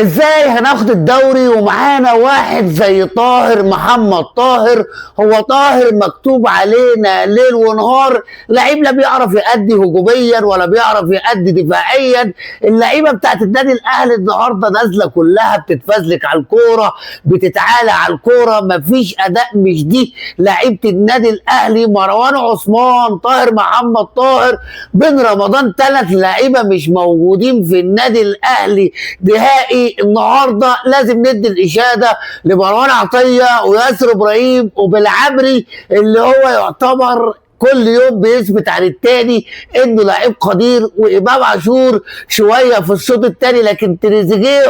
ازاي هناخد الدوري ومعانا واحد زي طاهر محمد طاهر؟ هو طاهر مكتوب علينا ليل ونهار لعيب لا بيعرف يأدي هجوميا ولا بيعرف يأدي دفاعيا. اللعيبه بتاعت النادي الاهلي النهارده نازله كلها بتتفزلك على الكوره، بتتعالى على الكوره، مفيش اداء. مش دي لعيبه النادي الاهلي. مروان عثمان، طاهر محمد طاهر، بن رمضان، 3 لعيبه مش موجودين في النادي الاهلي نهائي. النهارده لازم ندي الاشاده لمروان عطيه وياسر ابراهيم وبالعبري اللي هو يعتبر كل يوم بيثبت عن التاني انه لعيب قدير، وامام عاشور شويه في الشوط الثاني، لكن تريزيجيه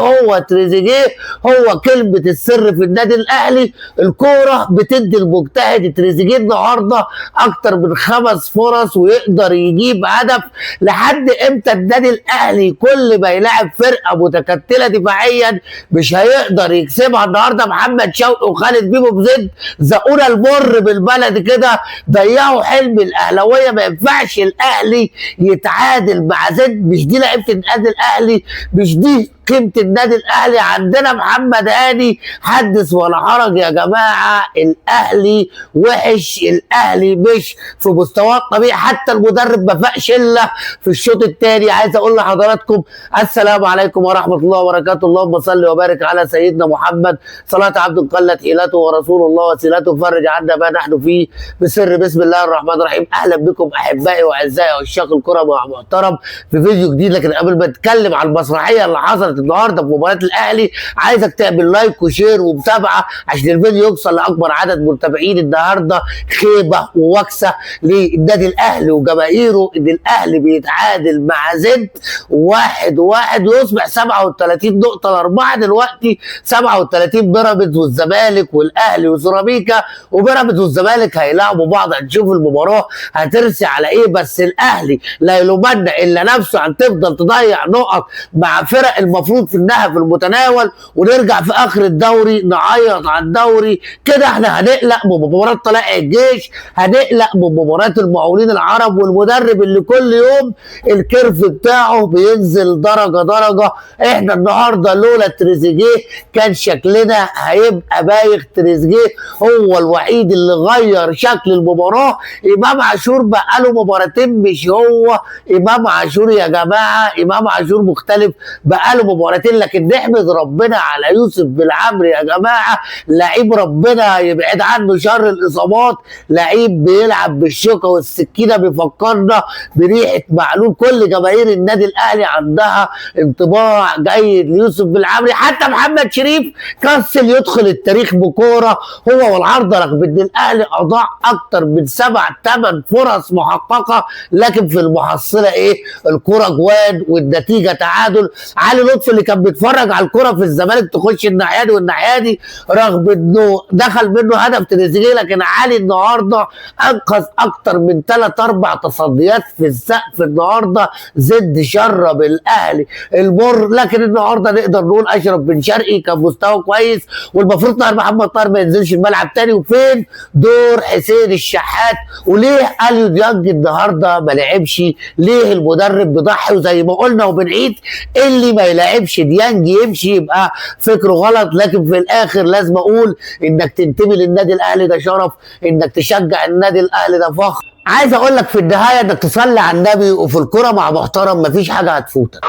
هو كلمه السر في النادي الاهلي. الكوره بتدي المجتهد. تريزيجيه النهارده اكتر من 5 فرص ويقدر يجيب هدف. لحد امتى النادي الاهلي كل ما يلاعب فرقه متكتله دفاعيا مش هيقدر يكسبها؟ النهارده محمد شوقي وخالد بيبو بزيد زقونا المر بالبلد كده، ضيعوا حلم الاهلاويه. ما ينفعش الاهلي يتعادل مع زد. مش دي لعيبه النادي الاهلي، مش دي قيمه النادي الاهلي. عندنا محمد هاني، حدث ولا حرج يا جماعه. الاهلي وحش، الاهلي مش في مستواه الطبيعي. حتى المدرب ما فاقش الا في الشوط الثاني. عايز اقول لحضراتكم السلام عليكم ورحمه الله وبركاته. اللهم صل وبارك على سيدنا محمد. صلاه عبد قلت حيلته ورسول الله وسيلته، فرج عنا ما نحن فيه بسر بسم الله الرحمن الرحيم. اهلا بكم احبائي واعزائي عشاق الكره مع محترم في فيديو جديد. لكن قبل ما اتكلم عن المسرحيه اللي حصلت النهارده في مباراه الاهلي، عايزك تعمل لايك وشير ومتابعه عشان الفيديو يوصل لاكبر عدد متابعين. النهارده خيبه ووكسه للنادي الاهلي وجماهيره ان الاهلي بيتعادل مع زد 1-1 ويصبح 37 نقطه ل4. دلوقتي 37 بيراميدز والزمالك والاهلي وسيراميكا، وبيراميدز والزمالك هيلاعبوا بعض. هنشوف المباراه هترسي على ايه. بس الاهلي لا يلومن الا نفسه عن تفضل تضيع نقط مع فرق المفروض في انها في المتناول، ونرجع في اخر الدوري نعيط على الدوري كده. احنا هنقلق من مباراه طلائع الجيش، هنقلق من مباراه المقاولين العرب، والمدرب اللي كل يوم الكيرف بتاعه بينزل درجه درجه. احنا النهارده لولا تريزيجيه كان شكلنا هيبقى بايخ. تريزيجيه هو الوحيد اللي غير شكل المباراه. امام عاشور بقاله مباراتين مش هو امام عاشور يا جماعه. امام عاشور مختلف بقاله مباراتين. لكن نحمد ربنا على يوسف بالعمري يا جماعه، لعيب ربنا يبعد عنه شر الاصابات، لعيب بيلعب بالشوكه والسكينه، بيفكرنا بريحه معلول. كل جماهير النادي الاهلي عندها انطباع جيد ليوسف بالعمري. حتى محمد شريف كسل يدخل التاريخ بكوره هو والعارضه، رغم ان الاهلي اضاع اكتر من 7-8 فرص محققه، لكن في المحصله ايه؟ الكوره جوان والنتيجه تعادل. علي لطفي اللي كان بيتفرج على الكوره في الزمالك تخش الناحيه دي والناحيه دي، رغم انه دخل منه هدف تريزيجيه، لكن علي النهارده انقذ اكتر من 3-4 تصديات في السقف. النهارده زد شرب الاهلي المر. لكن النهارده نقدر نقول اشرف بن شرقي كان مستوى كويس، والمفروض طاهر محمد طاهر ما ينزلش الملعب تاني. وفين دور حسين الشحات؟ وليه اليو ديانج النهارده ما لعبش؟ ليه المدرب بيضحي؟ وزي ما قلنا وبنعيد، اللي ما يلعبش ديانج يمشي، يبقى فكره غلط. لكن في الاخر لازم اقول انك تنتمي للنادي الاهلي ده شرف، انك تشجع النادي الاهلي ده فخر. عايز اقول لك في النهايه انك تصلي على النبي، وفي الكره مع محترم مفيش حاجه هتفوتك.